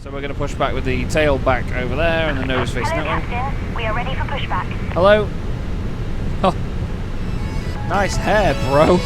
So we're going to push back with the tail back over there and the nose facing that way. We are ready for pushback. Hello. Oh. Nice hair, bro.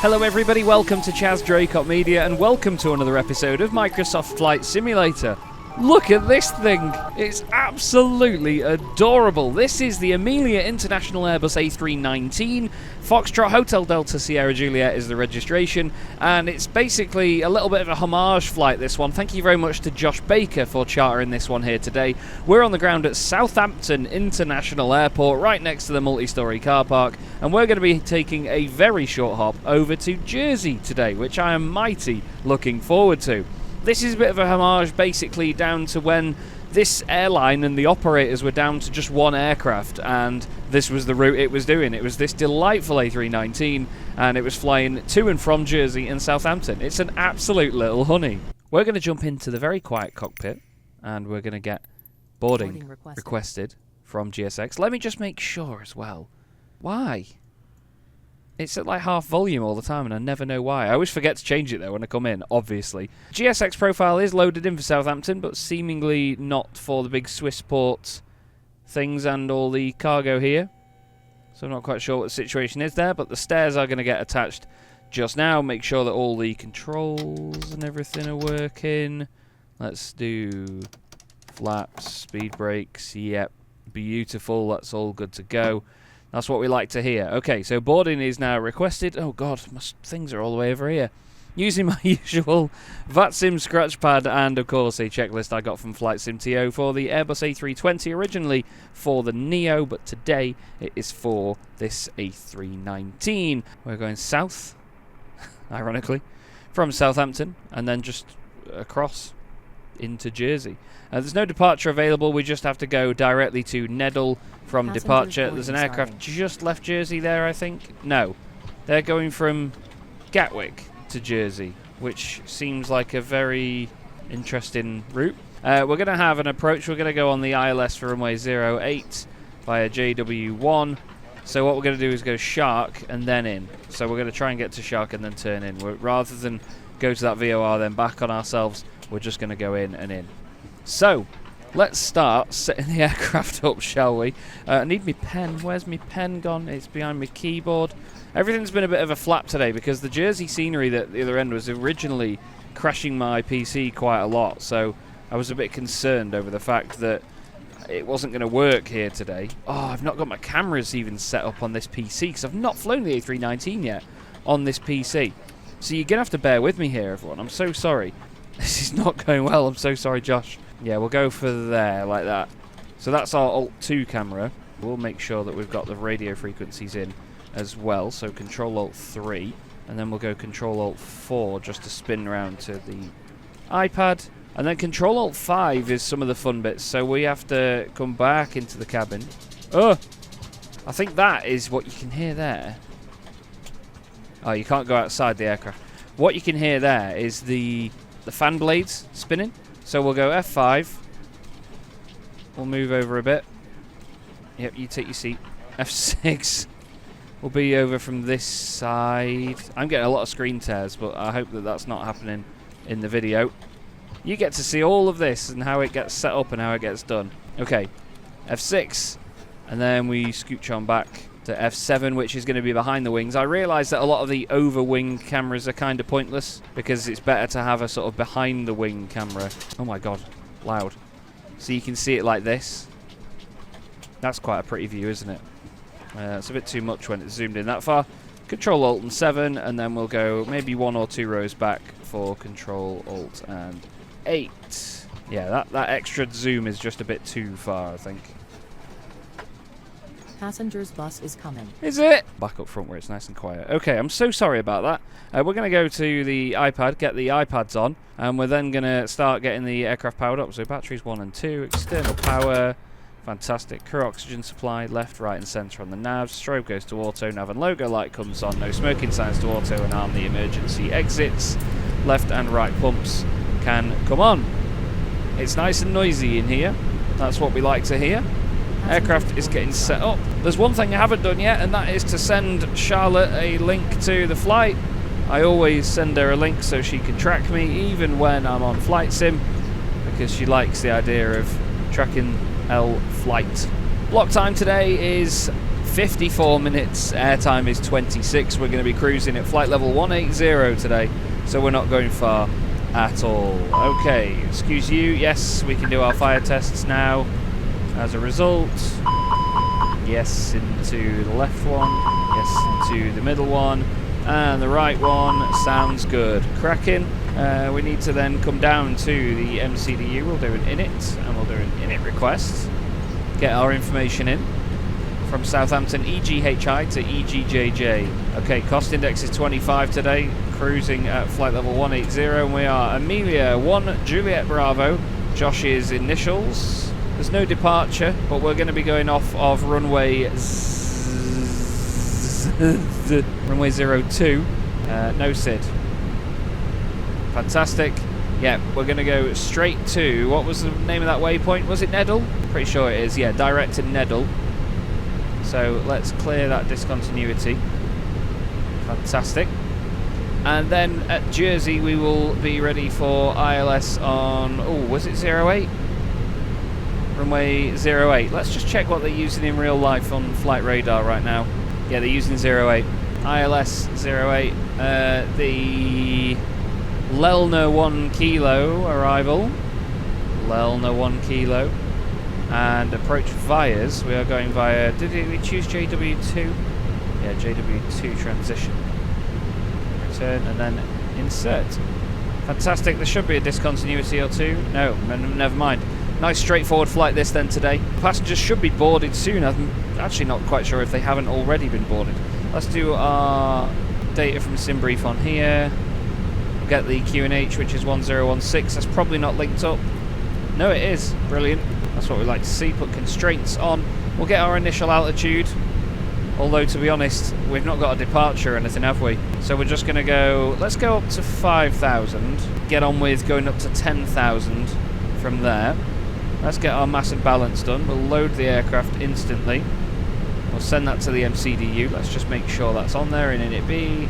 Hello everybody, welcome to Chaz Draycott Media and welcome to another episode of Microsoft Flight Simulator. Look at this thing, it's absolutely adorable. This is the Amelia International Airbus A319, Foxtrot Hotel Delta Sierra Juliet is the registration, and it's basically a little bit of a homage flight, this one. Thank you very much to Josh Baker for chartering this one here today. We're on the ground at Southampton International Airport, right next to the multi-storey car park, and we're going to be taking a very short hop over to Jersey today, which I am mighty looking forward to. This is a bit of a homage basically down to when this airline and the operators were down to just one aircraft, and this was the route it was doing. It was this delightful A319 and it was flying to and from Jersey and Southampton. It's an absolute little honey. We're going to jump into the very quiet cockpit and we're going to get boarding requested from GSX. Let me just make sure as well. Why? It's at like half volume all the time and I never know why. I always forget to change it though when I come in, obviously. GSX profile is loaded in for Southampton, but seemingly not for the big Swissport things and all the cargo here. So I'm not quite sure what the situation is there, but the stairs are going to get attached just now. Make sure that all the controls and everything are working. Let's do flaps, speed brakes, yep, beautiful, that's all good to go. That's what we like to hear. Okay, so boarding is now requested. Oh god, my things are all the way over here. Using my usual VATSIM scratch pad and of course a checklist I got from Flight Sim TO for the Airbus A320, originally for the Neo, but today it is for this A319. We're going south, ironically, from Southampton and then just across into Jersey. There's no departure available, we just have to go directly to Neddle from departure. There's an aircraft just left Jersey there, I think. No, they're going from Gatwick to Jersey, which seems like a very interesting route. We're going to have an approach. We're going to go on the ILS for runway 08 via JW1. So what we're going to do is go Shark and then in. So we're going to try and get to Shark and then turn in. Rather than go to that VOR then back on ourselves, we're just going to go in and in. So, let's start setting the aircraft up, shall we? I need my pen. Where's my pen gone? It's behind my keyboard. Everything's been a bit of a flap today because the Jersey scenery at the other end was originally crashing my PC quite a lot. So, I was a bit concerned over the fact that it wasn't going to work here today. Oh, I've not got my cameras even set up on this PC because I've not flown the A319 yet on this PC. So, you're going to have to bear with me here, everyone. I'm so sorry. This is not going well. I'm so sorry, Josh. Yeah, we'll go for there, like that. So that's our Alt-2 camera. We'll make sure that we've got the radio frequencies in as well. So Control Alt-3. And then we'll go Control Alt-4 just to spin around to the iPad. And then Control Alt-5 is some of the fun bits. So we have to come back into the cabin. Oh! I think that is what you can hear there. Oh, you can't go outside the aircraft. What you can hear there is the fan blades spinning. So we'll go F5. We'll move over a bit. Yep, you take your seat. F6. We'll be over from this side. I'm getting a lot of screen tears, but I hope that that's not happening in the video. You get to see all of this and how it gets set up and how it gets done. Okay, F6. And then we scooch on back to F7, which is going to be behind the wings. I realise that a lot of the over-wing cameras are kind of pointless because it's better to have a sort of behind-the-wing camera. Oh my god, loud. So you can see it like this. That's quite a pretty view, isn't it? It's a bit too much when it's zoomed in that far. Control Alt and 7, and then we'll go maybe 1 or 2 rows back for Control Alt and 8. Yeah, that extra zoom is just a bit too far, I think. Passengers bus is coming. Is it? Back up front where it's nice and quiet. Okay, I'm so sorry about that. We're going to go to the iPad, get the iPads on, and we're then going to start getting the aircraft powered up. So batteries 1 and 2, external power, fantastic. Crew oxygen supply, left, right and centre on the nav. Strobe goes to auto, nav and logo light comes on. No smoking signs to auto and arm the emergency exits. Left and right pumps can come on. It's nice and noisy in here. That's what we like to hear. Aircraft is getting set up. There's one thing I haven't done yet, and that is to send Charlotte a link to the flight. I always send her a link so she can track me even when I'm on flight sim, because she likes the idea of tracking L flight. Block time today is 54 minutes, airtime is 26. We're going to be cruising at flight level 180 today, so we're not going far at all. Okay, excuse you, yes, we can do our fire tests now. As a result, yes into the left one, yes into the middle one, and the right one sounds good. Cracking. We need to then come down to the MCDU. We'll do an init, and we'll do an init request. Get our information in. From Southampton EGHI to EGJJ. Okay, cost index is 25 today, cruising at flight level 180, and we are Amelia 1 Juliet Bravo, Josh's initials. There's no departure, but we're going to be going off of runway runway 02. No SID. Fantastic. Yeah, we're going to go straight to, what was the name of that waypoint? Was it Neddle? Pretty sure it is, yeah, direct to Neddle. So let's clear that discontinuity. Fantastic. And then at Jersey we will be ready for ILS on, oh, was it 08? Runway 08. Let's just check what they're using in real life on flight radar right now. Yeah, they're using 08. ILS 08. The Lelna 1 Kilo arrival. Lelna 1 Kilo. And approach vias. We are going via, did we choose JW2? Yeah, JW2 transition. Return and then insert. Fantastic, there should be a discontinuity or two. No, never mind. Nice straightforward flight this then today. Passengers should be boarded soon. I'm actually not quite sure if they haven't already been boarded. Let's do our data from SimBrief on here. We'll get the QNH, which is 1016. That's probably not linked up. No, it is. Brilliant. That's what we like to see. Put constraints on. We'll get our initial altitude. Although, to be honest, we've not got a departure or anything, have we? So we're just going to go... Let's go up to 5,000. Get on with going up to 10,000 from there. Let's get our mass and balance done. We'll load the aircraft instantly. We'll send that to the MCDU. Let's just make sure that's on there in init B.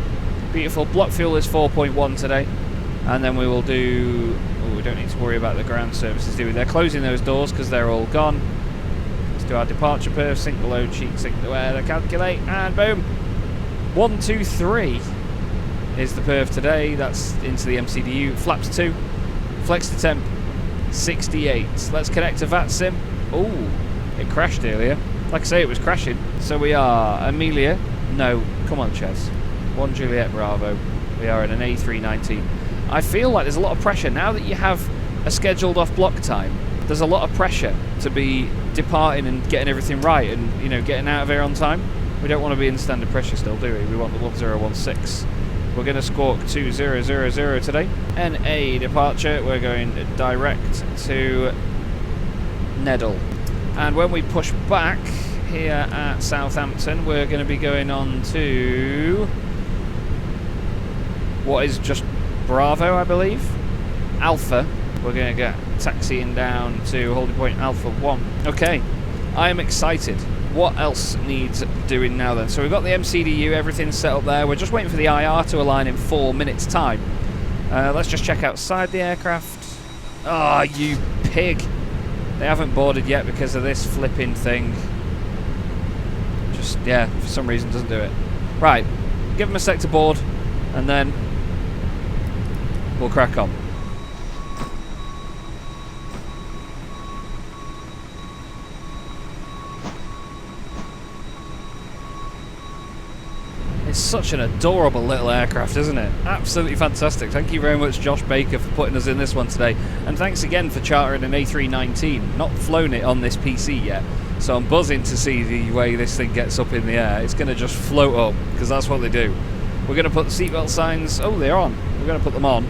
Beautiful. Block fuel is 4.1 today. And then we will do... Oh, we don't need to worry about the ground services, do we? They're closing those doors because they're all gone. Let's do our departure perf, sync the load sheet, sync the weather, calculate, and boom. 1, 2, 3 is the perf today. That's into the MCDU. Flaps 2. Flex to temp 68. Let's connect to VATSIM. Oh, it crashed earlier. Like I say, it was crashing. So we are Amelia. No, come on, Chaz. 1 Juliet Bravo. We are in an A319. I feel like there's a lot of pressure now that you have a scheduled off block time. There's a lot of pressure to be departing and getting everything right, and getting out of here on time. We don't want to be in standard pressure still, do we? We want the 1016. We're going to squawk 2000 today. NA departure. We're going direct to Neddle. And when we push back here at Southampton, we're going to be going on to what is just Bravo, I believe. Alpha. We're going to get taxiing down to holding point Alpha 1. Okay, I am excited. What else needs doing now then? So we've got the MCDU, everything's set up there. We're just waiting for the IR to align in 4 minutes time. Let's just check outside the aircraft. Ah, oh, you pig. They haven't boarded yet because of this flipping thing. Just, yeah, for some reason doesn't do it. Right, give them a sec to board, and then we'll crack on. It's such an adorable little aircraft, isn't it? Absolutely fantastic. Thank you very much, Josh Baker, for putting us in this one today. And thanks again for chartering an A319. Not flown it on this PC yet, so I'm buzzing to see the way this thing gets up in the air. It's going to just float up, because that's what they do. We're going to put the seatbelt signs... Oh, they're on. We're going to put them on.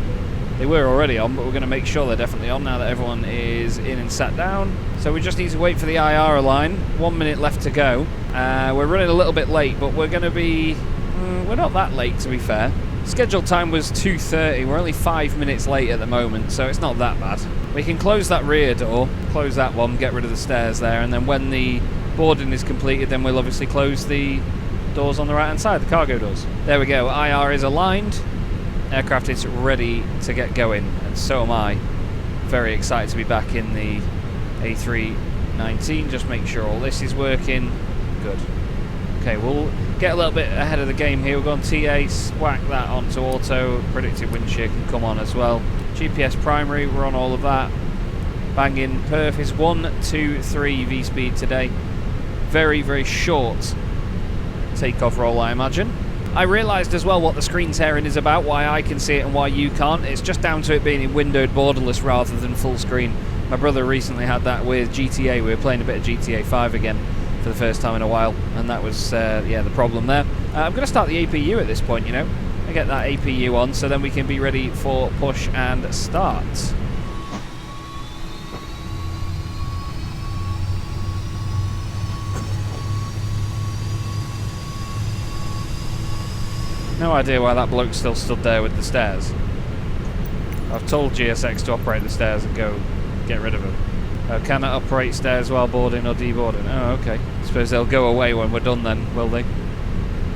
They were already on, but we're going to make sure they're definitely on now that everyone is in and sat down. So we just need to wait for the IR line. 1 minute left to go. We're running a little bit late, but we're going to be... we're not that late, to be fair. Scheduled time was 2:30. We're only 5 minutes late at the moment, so it's not that bad. We can close that rear door, close that one, get rid of the stairs there, and then when the boarding is completed, then we'll obviously close the doors on the right-hand side, the cargo doors. There we go. IR is aligned. Aircraft is ready to get going, and so am I. Very excited to be back in the A319. Just make sure all this is working. Good. Okay, we'll get a little bit ahead of the game here. We'll go on TA, whack that onto auto. Predictive wind shear can come on as well. GPS primary, we're on all of that. Banging, perf is 1, 2, 3 V-speed today. Very, very short takeoff roll, I imagine. I realised as well what the screen tearing is about, why I can see it and why you can't. It's just down to it being in windowed borderless rather than full screen. My brother recently had that with GTA. We were playing a bit of GTA 5 again for the first time in a while, and that was the problem there. I'm going to start the APU at this point, you know. I get that APU on, so then we can be ready for push and start. No idea why that bloke still stood there with the stairs. I've told GSX to operate the stairs and go get rid of them. Can it operate stairs while boarding or deboarding? Oh, okay. Suppose they'll go away when we're done then, will they?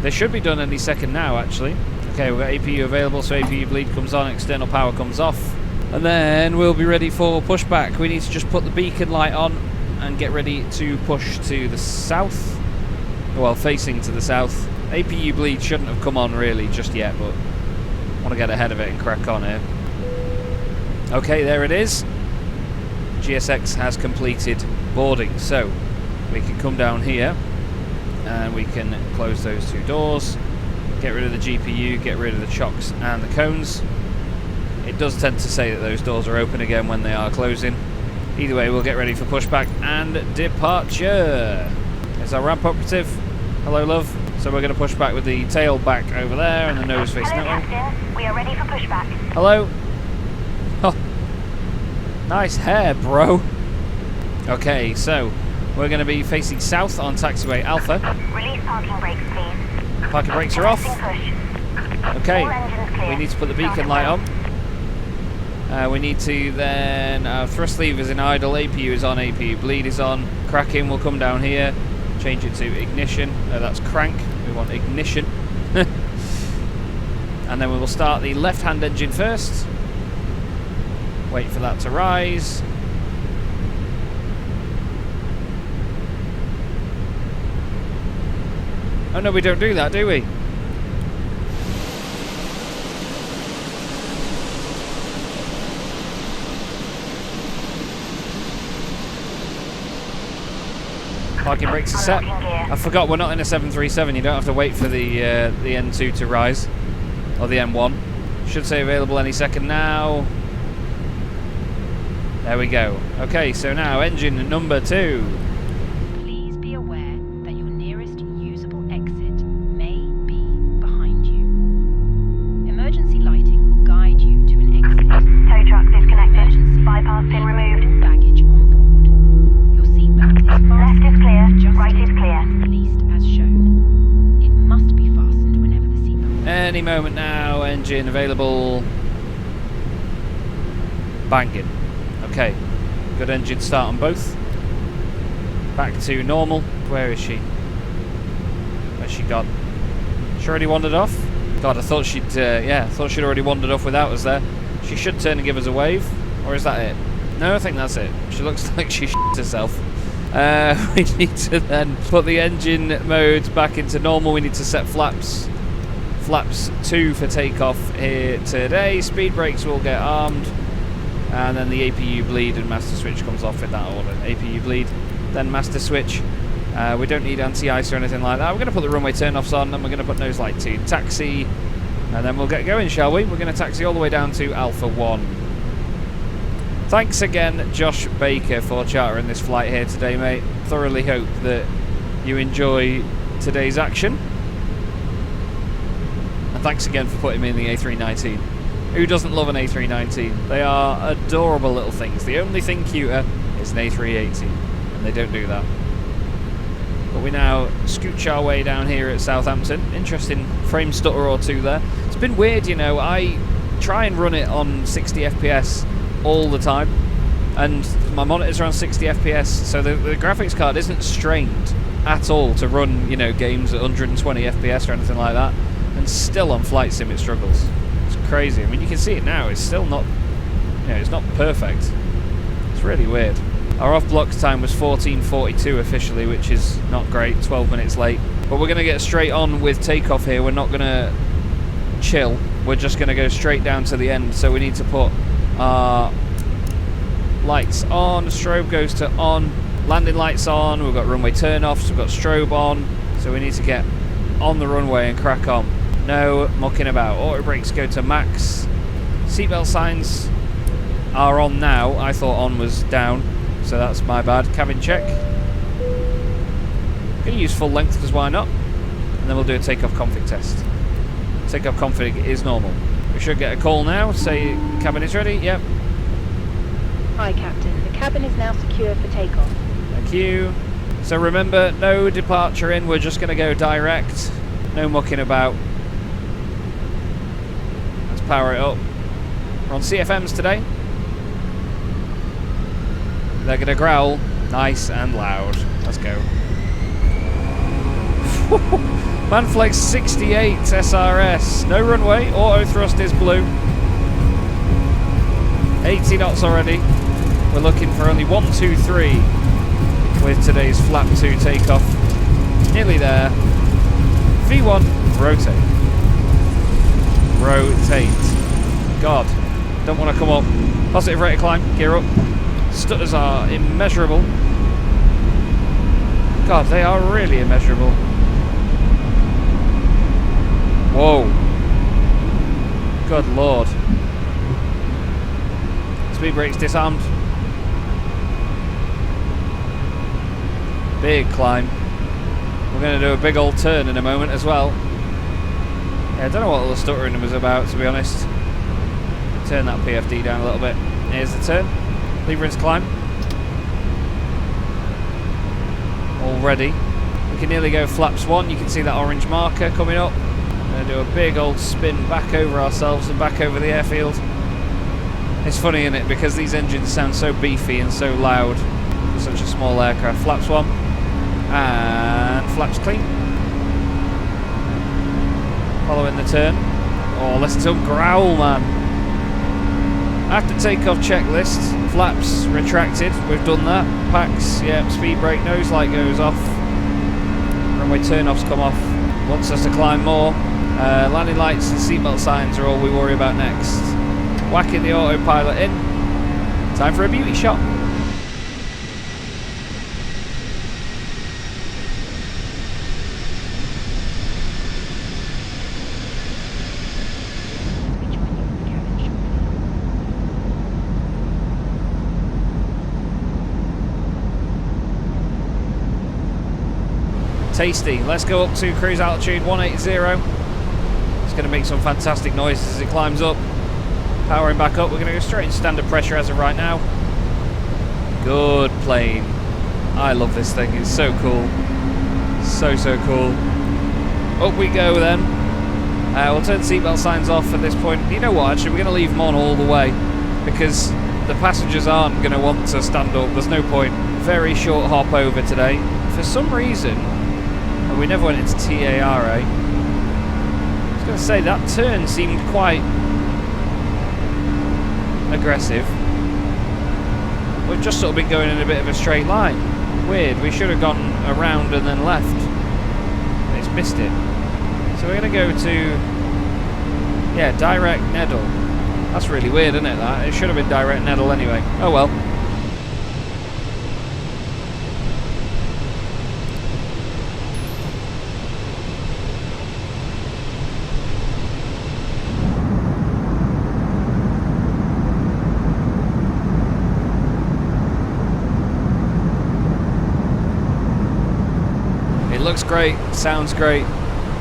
They should be done any second now, actually. Okay, we've got APU available, so APU bleed comes on, external power comes off. And then we'll be ready for pushback. We need to just put the beacon light on and get ready to push to the south. Well, facing to the south. APU bleed shouldn't have come on really just yet, but I want to get ahead of it and crack on here. Okay, there it is. GSX has completed boarding, so we can come down here and we can close those two doors, get rid of the GPU, get rid of the chocks and the cones. It does tend to say that those doors are open again when they are closing. Either way, we'll get ready for pushback and departure. There's our ramp operative. Hello, love. So we're going to push back with the tail back over there and the nose facing that way. Captain. We are ready for pushback. Hello. Oh, nice hair, bro. Okay, so we're going to be facing south on taxiway Alpha. Release parking brakes, please. Parking brakes are off. Push. Okay, All engines clear. we need to put the beacon light on. We need to then thrust lever's in idle, APU is on, APU bleed is on. Cracking will come down here. Change it to ignition. No, that's crank. We want ignition. And then we will start the left-hand engine first. Wait for that to rise. Oh no, we don't do that, do we? Parking brakes are set. I forgot we're not in a 737. You don't have to wait for the N2 to rise, or the N1. Should say available any second now. There we go. Okay, so now engine number 2. Please be aware that your nearest usable exit may be behind you. Emergency lighting will guide you to an exit. Tow truck disconnected. Emergency. Bypass pin removed. Baggage on board. Your seatbelt is fastened. Left is clear. Adjusted Right is clear. and released as shown. It must be fastened whenever the seatbelt. Any moment now. Engine available. Banging. Okay. Good engine start on both. Back to normal. Where is she? Where's she gone? She already wandered off? God, I thought she'd, I thought she'd already wandered off without us there. She should turn and give us a wave. Or is that it? No, I think that's it. She looks like she shit herself. We need to then put the engine mode back into normal. We need to set flaps 2 for takeoff here today. Speed brakes will get armed. And then the APU bleed and master switch comes off in that order. APU bleed, then master switch. We don't need anti-ice or anything like that. We're going to put the runway turn-offs on, and we're going to put nose light 2 taxi. And then we'll get going, shall we? We're going to taxi all the way down to Alpha 1. Thanks again, Josh Baker, for chartering this flight here today, mate. Thoroughly hope that you enjoy today's action. And thanks again for putting me in the A319. Who doesn't love an A319? They are adorable little things. The only thing cuter is an A380, and they don't do that. But we now scooch our way down here at Southampton. Interesting frame stutter or two there. It's been weird, you know. I try and run it on 60 FPS all the time, and my monitors are on 60 FPS, so the graphics card isn't strained at all to run, you know, games at 120 FPS or anything like that. And still on flight sim it struggles. It's crazy. I mean, you can see it now. It's still not, it's not perfect. It's really weird. Our off-block time was 14:42 officially, which is not great, 12 minutes late. But we're going to get straight on with takeoff here. We're not going to chill. We're just going to go straight down to the end. So we need to put our lights on. Strobe goes to on. Landing lights on. We've got runway turn-offs. We've got strobe on. So we need to get on the runway and crack on. No mucking about. Auto brakes go to max. Seatbelt signs are on now. I thought on was down, so that's my bad. Cabin check. Gonna use full length because why not? And then we'll do a takeoff config test. Takeoff config is normal. We should get a call now. Say cabin is ready. Yep. Hi, Captain. The cabin is now secure for takeoff. Thank you. So remember, no departure in. We're just gonna go direct. No mucking about. Let's power it up. We're on CFMs today. They're going to growl nice and loud. Let's go. Manflex 68 SRS. No runway. Auto thrust is blue. 80 knots already. We're looking for only 1, 2, 3 with today's flap 2 takeoff. Nearly there. V1. Rotate. Rotate. God. Don't want to come up. Positive rate of climb. Gear up. Stutters are immeasurable. God, they are really immeasurable. Whoa. Good lord. Speed brakes disarmed. Big climb. We're going to do a big old turn in a moment as well. Yeah, I don't know what all the stuttering was about, to be honest. Turn that PFD down a little bit. Here's the turn. Leverance climb. Already. We can nearly go flaps 1. You can see that orange marker coming up. We're going to do a big old spin back over ourselves and back over the airfield. It's funny, isn't it? Because these engines sound so beefy and so loud for such a small aircraft. Flaps 1. And flaps clean. Following the turn. Oh, listen to him growl, man. After takeoff checklist, flaps retracted, we've done that. Packs, yeah, speed brake, nose light goes off. Runway turn-offs come off. Wants us to climb more. Landing lights and seatbelt signs are all we worry about next. Whacking the autopilot in. Time for a beauty shot. Tasty. Let's go up to cruise altitude 180. It's going to make some fantastic noises as it climbs up. Powering back up. We're going to go straight in standard pressure as of right now. Good plane. I love this thing. It's so cool. So cool. Up we go then. We'll turn seatbelt signs off at this point. You know what? Actually, we're going to leave them on all the way because the passengers aren't going to want to stand up. There's no point. Very short hop over today. For some reason, we never went into TARA. I was going to say, that turn seemed quite aggressive. We've just sort of been going in a bit of a straight line. Weird, we should have gone around and then left. It's missed it. So we're going to go to, yeah, direct Neddle. That's really weird, isn't it, that? It should have been direct Neddle anyway. Oh well. Looks great, sounds great,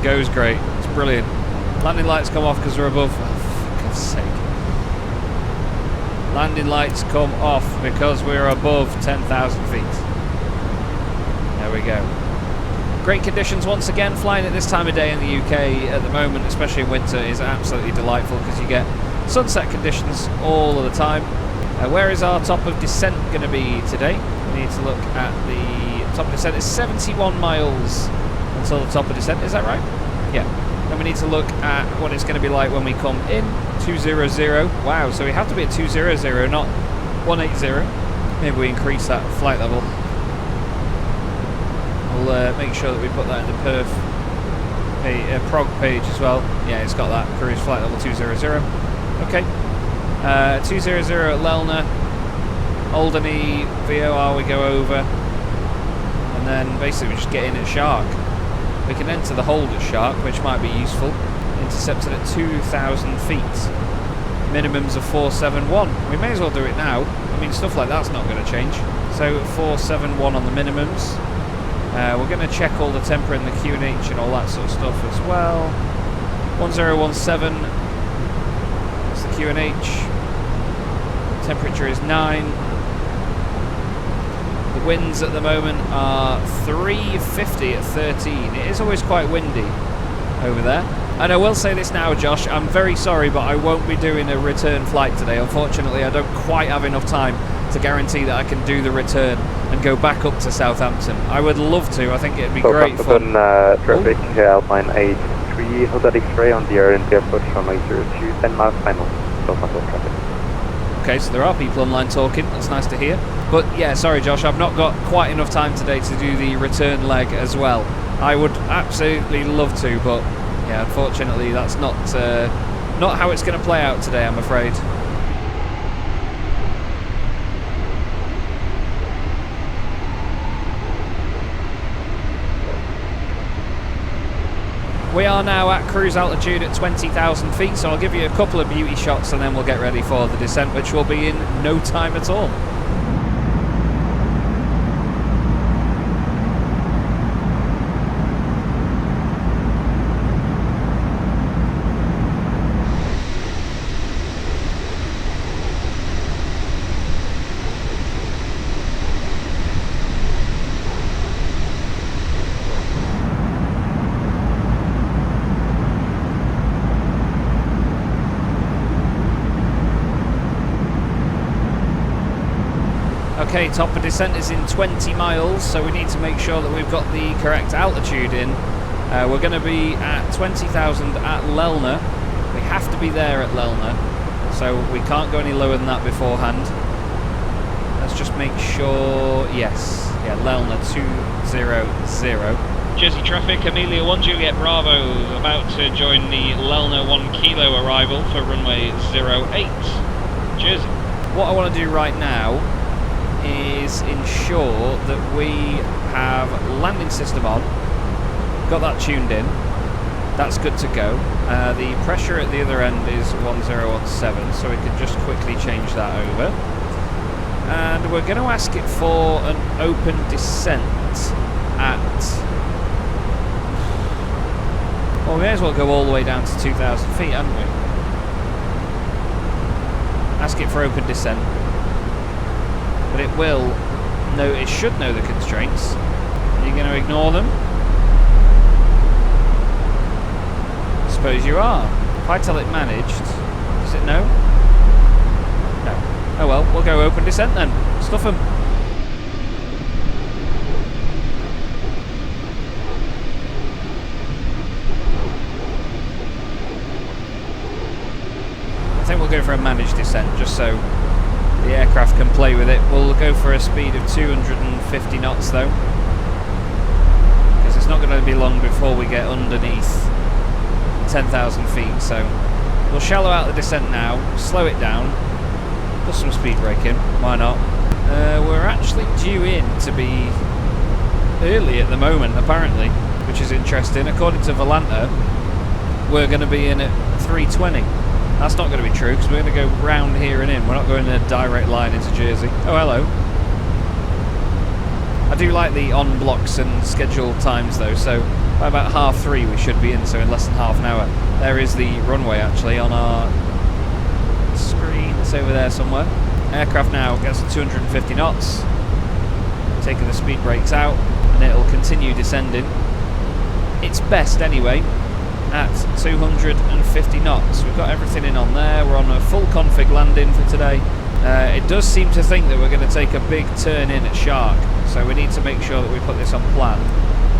goes great. It's brilliant. Landing lights come off because we're above. Oh, for God's sake. Landing lights come off because we're above 10,000 feet. There we go. Great conditions once again. Flying at this time of day in the UK at the moment, especially in winter, is absolutely delightful because you get sunset conditions all of the time. Where is our top of descent going to be today? We need to look at the top of descent. Is 71 miles until the top of descent. Is that right? Yeah. Then we need to look at what it's going to be like when we come in. 200. Wow, so we have to be at 200, not 180. Maybe we increase that flight level. We'll make sure that we put that in the perf prog page as well. Yeah, it's got that. Cruise flight level 200. Okay. 200 at Lelna. Alderney, VOR we go over. And then basically we just get in at Shark. We can enter the hold at Shark, which might be useful. Intercepted at 2,000 feet. Minimums of 471. We may as well do it now. I mean, stuff like that's not going to change. So 471 on the minimums. We're going to check all the temper in the QNH and all that sort of stuff as well. 1017. That's the QNH. Temperature is 9. The winds at the moment are 350 at 13. It is always quite windy over there. And I will say this now, Josh, I'm very sorry, but I won't be doing a return flight today. Unfortunately, I don't quite have enough time to guarantee that I can do the return and go back up to Southampton. I would love to. I think it'd be great fun. Traffic, Alpine 83, Hotel X-ray on the RNT approach from 02, 10 miles final. Southampton traffic. Okay, so there are people online talking. That's nice to hear. But yeah, sorry, Josh, I've not got quite enough time today to do the return leg as well. I would absolutely love to, but yeah, unfortunately, that's not how it's going to play out today, I'm afraid. We are now at cruise altitude at 20,000 feet, so I'll give you a couple of beauty shots and then we'll get ready for the descent, which will be in no time at all. Okay, top of descent is in 20 miles, so we need to make sure that we've got the correct altitude in. We're going to be at 20,000 at Lelna. We have to be there at Lelna, so we can't go any lower than that beforehand. Let's just make sure, yes, yeah, Lelna 200. Jersey traffic, Amelia 1 Juliet Bravo, about to join the Lelna 1 Kilo arrival for runway 08, Jersey. What I want to do right now is ensure that we have landing system on, got that tuned in, that's good to go. The pressure at the other end is 1017, so we can just quickly change that over. And we're going to ask it for an open descent at, well, we may as well go all the way down to 2,000 feet, hadn't we? Ask it for open descent. But it will know, it should know the constraints. Are you going to ignore them? I suppose you are. If I tell it managed, does it know? No. Oh well, we'll go open descent then. Stuff them. I think we'll go for a managed descent, just so the aircraft can play with it. We'll go for a speed of 250 knots though, because it's not going to be long before we get underneath 10,000 feet, so we'll shallow out the descent now, slow it down, put some speed brake in, why not? We're actually due in to be early at the moment apparently, which is interesting. According to Volanta, we're going to be in at 320. That's not going to be true, because we're going to go round here and in. We're not going in a direct line into Jersey. Oh, hello. I do like the on-blocks and scheduled times, though, so by about 3:30 we should be in, so in less than half an hour. There is the runway, actually, on our screen. It's over there somewhere. Aircraft now gets to 250 knots. Taking the speed brakes out, and it'll continue descending. It's best, anyway, at 250 knots. We've got everything in on there. We're on a full config landing for today. It does seem to think that we're going to take a big turn in at Shark, so we need to make sure that we put this on plan,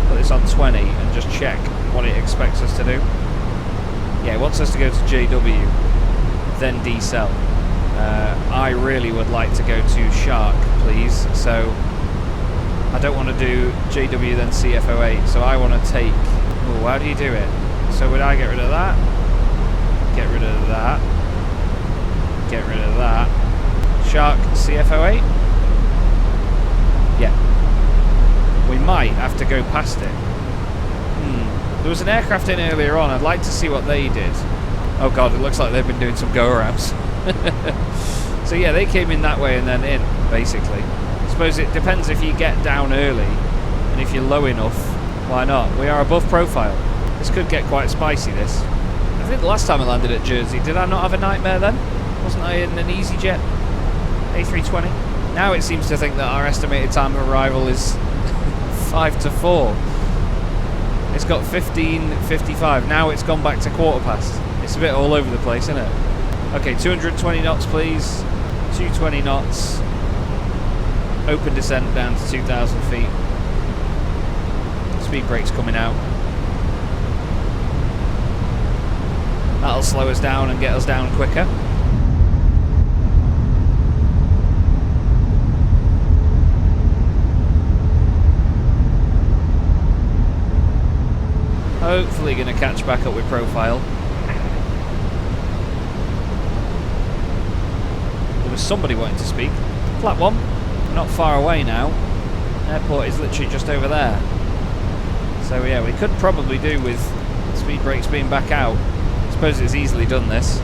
put this on 20 and just check what it expects us to do. Yeah, he wants us to go to JW, then decel. I really would like to go to Shark, please. So I don't want to do JW then CF08. So I want to take. Oh, how do you do it? So would I get rid of that? Get rid of that. Get rid of that. Shark CF08? Yeah. We might have to go past it. There was an aircraft in earlier on. I'd like to see what they did. Oh god, it looks like they've been doing some go-arounds. So yeah, they came in that way and then in, basically. I suppose it depends if you get down early, and if you're low enough, why not? We are above profile. This could get quite spicy, this. I think the last time I landed at Jersey, did I not have a nightmare then? Wasn't I in an EasyJet A320? Now it seems to think that our estimated time of arrival is 5 to 4. It's got 15:55. Now it's gone back to quarter past. It's a bit all over the place, isn't it? Okay, 220 knots, please. 220 knots. Open descent down to 2,000 feet. Speed brake's coming out. That'll slow us down and get us down quicker. Hopefully going to catch back up with profile. There was somebody wanting to speak. Flat 1. We're not far away now. Airport is literally just over there. So yeah, we could probably do with speed brakes being back out. I suppose it's easily done, this.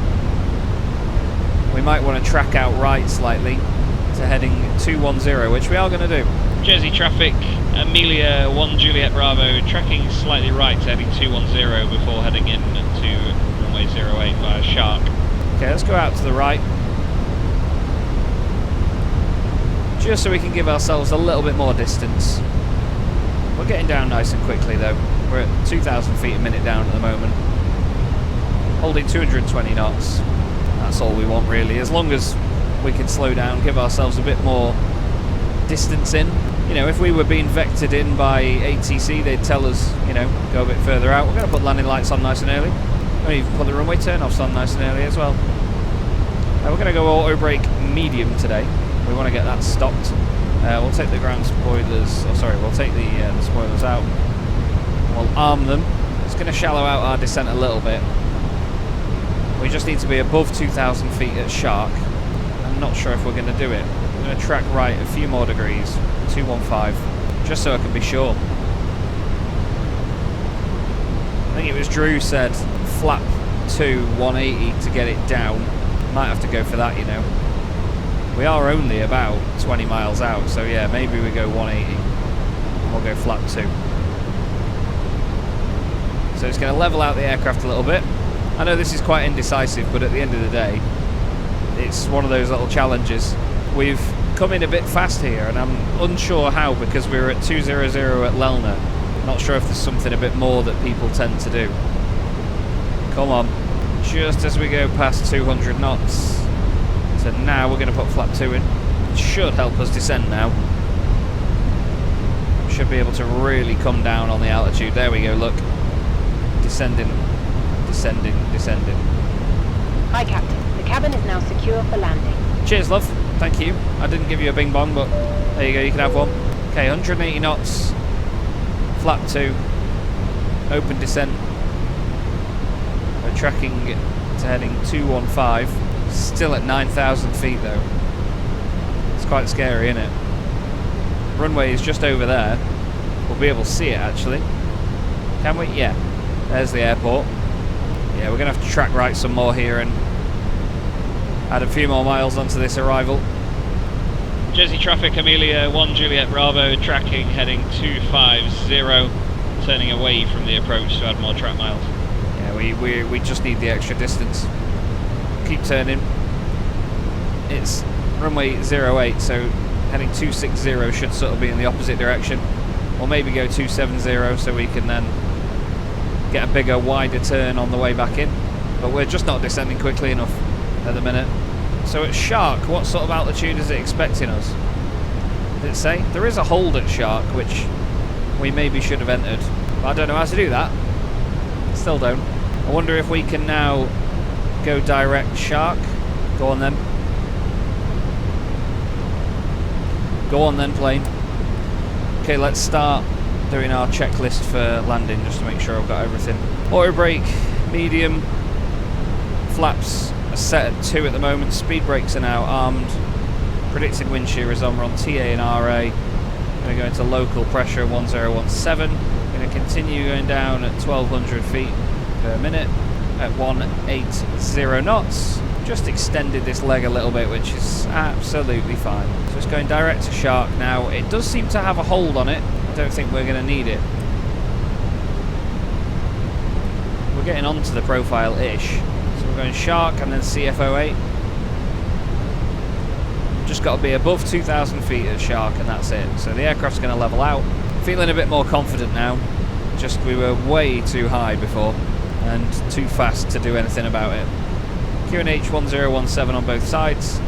We might want to track out right slightly to heading 210, which we are going to do. Jersey traffic, Amelia 1 Juliet Bravo, tracking slightly right to heading 210 before heading in to runway 08 via Shark. Okay, let's go out to the right. Just so we can give ourselves a little bit more distance. We're getting down nice and quickly though. We're at 2,000 feet a minute down at the moment. Holding 220 knots. That's all we want really, as long as we can slow down, give ourselves a bit more distance in. You know, if we were being vectored in by ATC, they'd tell us, you know, go a bit further out. We're going to put landing lights on nice and early. We'll even put the runway turn-offs on nice and early as well. We're going to go auto brake medium today. We want to get that stopped. We'll take the ground spoilers, we'll take the spoilers out. We'll arm them. It's going to shallow out our descent a little bit. We just need to be above 2,000 feet at Shark. I'm not sure if we're going to do it. I'm going to track right a few more degrees, 215, just so I can be sure. I think it was Drew said flap 2 180 to get it down. Might have to go for that, you know. We are only about 20 miles out, so yeah, maybe we go 180. We'll go flap 2. So it's going to level out the aircraft a little bit. I know this is quite indecisive, but at the end of the day, it's one of those little challenges. We've come in a bit fast here, and I'm unsure how, because we were at 200 at Lelna. Not sure if there's something a bit more that people tend to do. Come on. Just as we go past 200 knots. So now we're going to put flap 2 in. It should help us descend now. Should be able to really come down on the altitude. There we go, look. Descending, descending, descending. Hi, Captain. The cabin is now secure for landing. Cheers, love. Thank you. I didn't give you a bing bong, but there you go, you can have one. Okay, 180 knots. Flap 2. Open descent. We're tracking to heading 215. Still at 9,000 feet though. It's quite scary, isn't it? Runway is just over there. We'll be able to see it actually. Can we? Yeah. There's the airport. Yeah, we're going to have to track right some more here and add a few more miles onto this arrival. Jersey traffic, Amelia 1 Juliet Bravo, tracking heading 250, turning away from the approach to add more track miles. Yeah, we just need the extra distance. Keep turning. It's runway 08, so heading 260 should sort of be in the opposite direction. Or maybe go 270 so we can then get a bigger, wider turn on the way back in. But we're just not descending quickly enough at the minute. So at Shark, what sort of altitude is it expecting us? Did it say? There is a hold at Shark, which we maybe should have entered. But I don't know how to do that. Still don't. I wonder if we can now go direct Shark. Go on then. Go on then, plane. Okay, let's start doing our checklist for landing just to make sure I've got everything. Auto brake, medium. Flaps are set at 2 at the moment. Speed brakes are now armed. Predicted wind shear is on. We're on TA and RA. Going to go into local pressure 1017. Going to continue going down at 1200 feet per minute at 180 knots. Just extended this leg a little bit, which is absolutely fine. So it's going direct to Shark now. It does seem to have a hold on it. I don't think we're going to need it. We're getting onto the profile-ish. So we're going Shark and then CFO8. Just got to be above 2,000 feet at Shark and that's it. So the aircraft's going to level out. Feeling a bit more confident now. Just we were way too high before and too fast to do anything about it. QNH 1017 on both sides.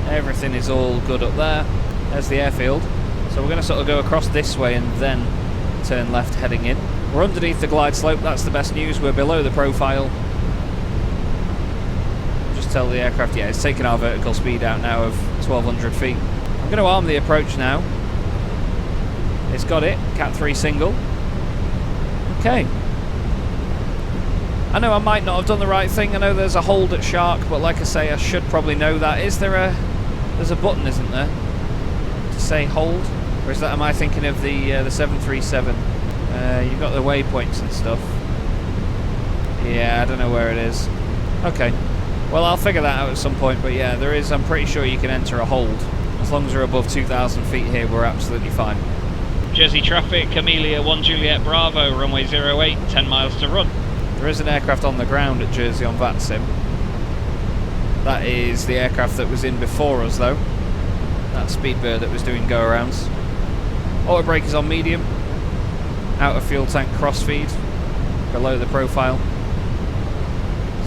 Everything is all good up there. There's the airfield. So we're going to sort of go across this way and then turn left heading in. We're underneath the glide slope, that's the best news. We're below the profile. Just tell the aircraft, yeah, it's taken our vertical speed out now of 1200 feet. I'm going to arm the approach now. It's got it, Cat 3 single. Okay. I know I might not have done the right thing. I know there's a hold at Shark, but like I say, I should probably know that. Is there a... There's a button, isn't there? To say hold? Or is that... Am I thinking of the 737? You've got the waypoints and stuff. Yeah, I don't know where it is. Okay. Well, I'll figure that out at some point, but yeah, there is... I'm pretty sure you can enter a hold. As long as we're above 2,000 feet here, we're absolutely fine. Jersey traffic, Amelia 1 Juliet Bravo, runway 08, 10 miles to run. There is an aircraft on the ground at Jersey on VATSIM. That is the aircraft that was in before us though. That Speedbird that was doing go-arounds. Auto brake is on medium. Outer fuel tank crossfeed. Below the profile.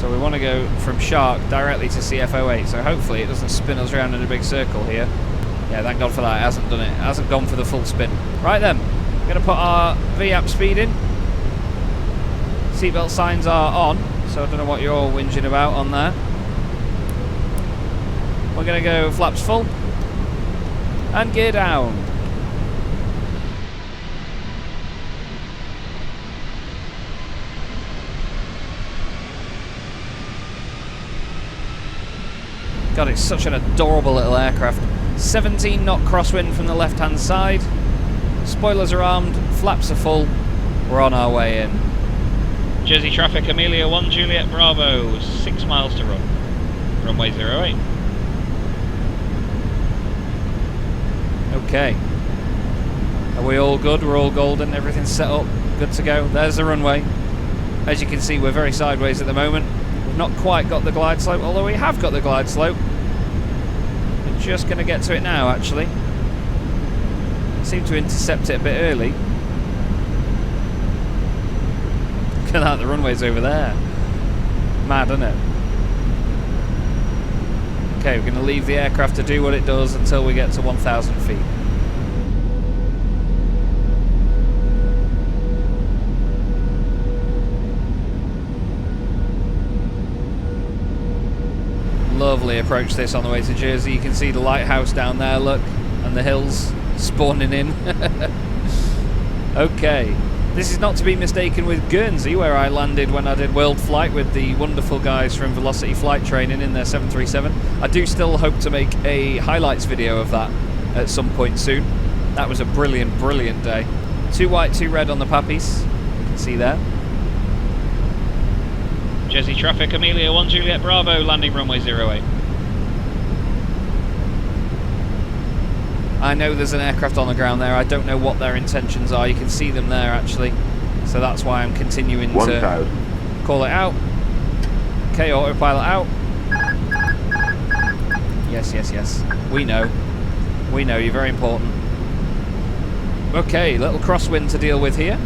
So we want to go from Shark directly to CFO8. So hopefully it doesn't spin us around in a big circle here. Yeah, thank God for that. It hasn't done it. It hasn't gone for the full spin. Right then. We're going to put our VAP speed in. Seatbelt signs are on, so I don't know what you're all whinging about on there. We're going to go flaps full and gear down. God, it's such an adorable little aircraft. 17 knot crosswind from the left hand side. Spoilers are armed, flaps are full. We're on our way in. Jersey traffic, Amelia 1 Juliet Bravo, 6 miles to run. Runway 08. Okay. Are we all good? We're all golden, everything's set up, good to go. There's the runway. As you can see, we're very sideways at the moment. We've not quite got the glide slope, although we have got the glide slope. We're just going to get to it now, actually. Seem to intercept it a bit early. Look at that, the runway's over there. Mad, isn't it? Okay, we're going to leave the aircraft to do what it does until we get to 1,000 feet. Lovely approach this on the way to Jersey. You can see the lighthouse down there, look, and the hills spawning in. Okay. This is not to be mistaken with Guernsey, where I landed when I did World Flight with the wonderful guys from Velocity Flight Training in their 737. I do still hope to make a highlights video of that at some point soon. That was a brilliant, brilliant day. 2 white, 2 red on the Pappies. You can see there. Jersey traffic, Amelia 1 Juliet Bravo, landing runway 08. I know there's an aircraft on the ground there. I don't know what their intentions are. You can see them there, actually. So that's why I'm continuing to call it out. Okay, autopilot out. Yes, yes, yes. We know. We know, you're very important. Okay, little crosswind to deal with here.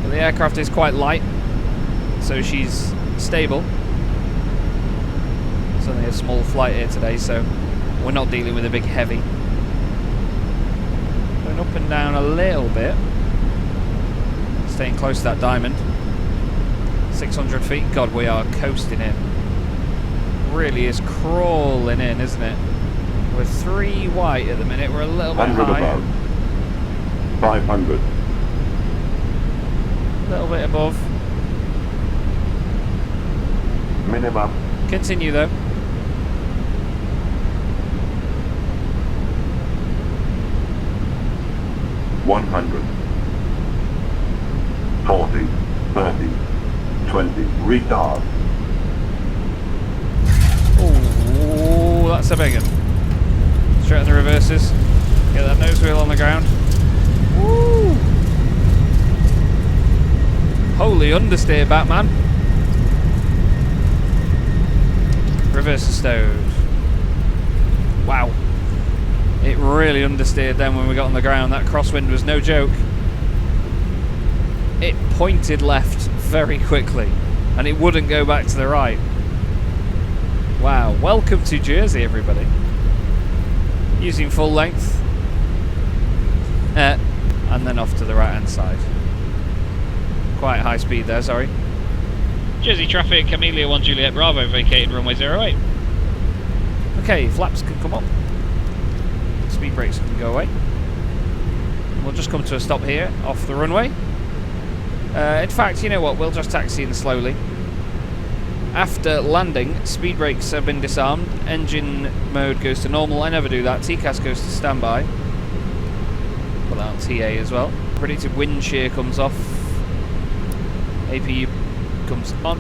But the aircraft is quite light, so she's stable. It's only a small flight here today, so we're not dealing with a big heavy. Going up and down a little bit. Staying close to that diamond. 600 feet. God, we are coasting in. Really is crawling in, isn't it? We're 3 white at the minute. We're a little bit 100 high. above. 500. A little bit above. Minimum. Continue though. $100. 40, 30, 20. Retard. Oh, that's a big one. Straight on the reverses. Get that nose wheel on the ground. Woo! Holy understeer, Batman. Reverse stowed. Wow. It really understeered then when we got on the ground. That crosswind was no joke. It pointed left very quickly and it wouldn't go back to the right. Wow. Welcome to Jersey, everybody. Using full length. And then off to the right hand side. Quite high speed there, sorry. Jersey traffic, Amelia 1 Juliet Bravo, vacated runway 08. Okay, flaps can come up. Speed brakes can go away. We'll just come to a stop here, off the runway. In fact, you know what, we'll just taxi in slowly. After landing, speed brakes have been disarmed, engine mode goes to normal, I never do that, TCAS goes to standby. Put that on TA as well. Predicted wind shear comes off. APU comes on.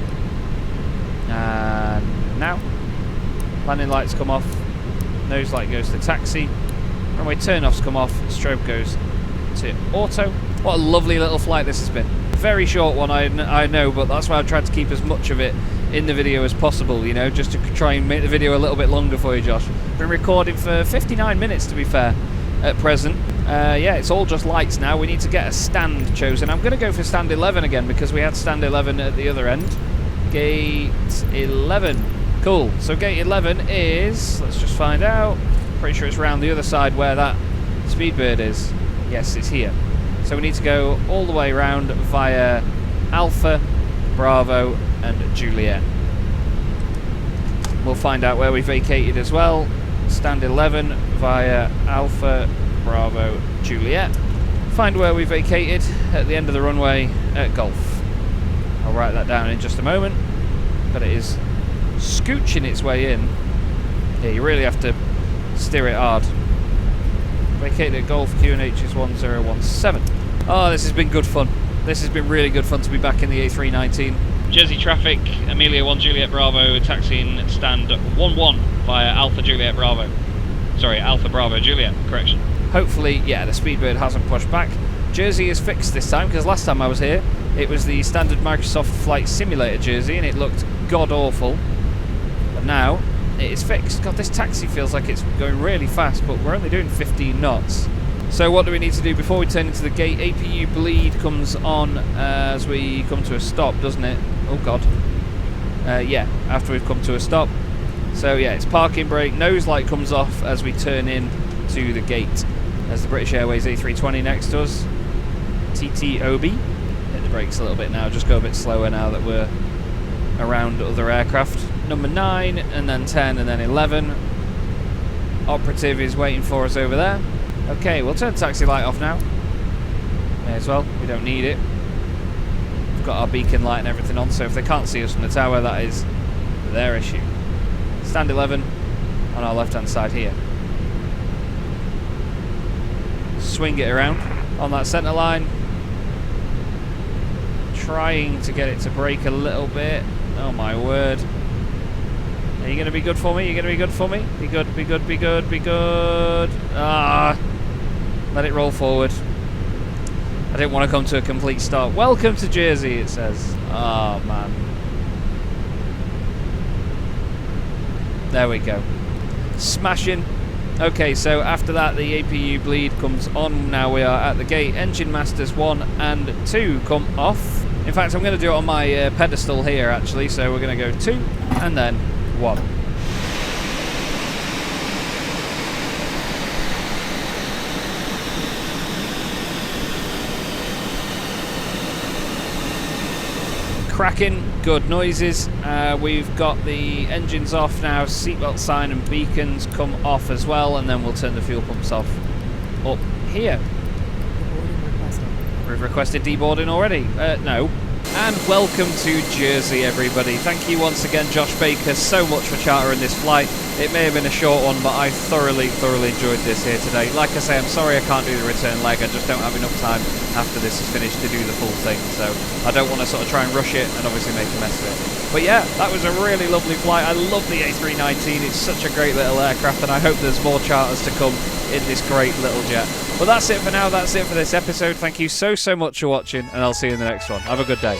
And now. Landing lights come off. Nose light goes to taxi. Runway turn-offs come off. Strobe goes to auto. What a lovely little flight this has been. Very short one, I know, but that's why I've tried to keep as much of it in the video as possible, you know, just to try and make the video a little bit longer for you, Josh. Been recording for 59 minutes, to be fair, at present. Yeah, it's all just lights now. We need to get a stand chosen. I'm going to go for stand 11 again because we had stand 11 at the other end. Gate 11. Cool. So gate 11 is, let's just find out. Pretty sure it's around the other side where that Speedbird is. Yes, it's here. So we need to go all the way around via Alpha, Bravo and Juliet. We'll find out where we vacated as well. Stand 11 via Alpha, Bravo, Juliet. Find where we vacated at the end of the runway at Golf. I'll write that down in just a moment. But it is scooching its way in. Yeah, you really have to steer it hard. Vacated at Golf, QNH is 1017. Oh, this has been good fun. This has been really good fun to be back in the A319. Jersey traffic, Amelia 1 Juliet Bravo, taxiing stand 11 via Alpha Juliet Bravo. Sorry, Alpha Bravo Juliet, correction. Hopefully, yeah, the Speedbird hasn't pushed back. Jersey is fixed this time, because last time I was here, it was the standard Microsoft Flight Simulator jersey, and it looked god-awful. But now, it is fixed. God, this taxi feels like it's going really fast, but we're only doing 15 knots. So what do we need to do before we turn into the gate? APU bleed comes on as we come to a stop, doesn't it? Oh god. Yeah, after we've come to a stop. So yeah, it's parking brake, nose light comes off as we turn in to the gate. There's the British Airways A320 next to us. TTOB. Hit the brakes a little bit now, just go a bit slower now that we're around other aircraft. Number 9, and then 10, and then 11. Operative is waiting for us over there. Okay, we'll turn the taxi light off now. May as well, we don't need it. We've got our beacon light and everything on, so if they can't see us from the tower, that is their issue. Stand 11 on our left hand side here. Swing it around on that centre line. Trying to get it to brake a little bit. Oh my word. Are you going to be good for me? Are you going to be good for me? Be good, be good, be good, be good. Ah. Let it roll forward. I didn't want to come to a complete stop. Welcome to Jersey, it says. Oh, man. There we go. Smashing. Okay, so after that, the APU bleed comes on. Now we are at the gate. Engine masters 1 and 2 come off. In fact, I'm going to do it on my pedestal here, actually. So we're going to go 2 and then 1. cracking, good noises. We've got the engines off now, seatbelt sign and beacons come off as well, and then we'll turn the fuel pumps off up here. Deboarding requested. We've requested deboarding already. No. And welcome to Jersey, everybody. Thank you once again, Josh Baker, so much for chartering this flight. It may have been a short one, but I thoroughly enjoyed this here today. Like I say, I'm sorry I can't do the return leg. I just don't have enough time after this is finished to do the full thing. So I don't want to sort of try and rush it and obviously make a mess of it. But yeah, that was a really lovely flight. I love the A319. It's such a great little aircraft, and I hope there's more charters to come in this great little jet. Well, that's it for now. That's it for this episode. Thank you so much for watching, and I'll see you in the next one. Have a good day.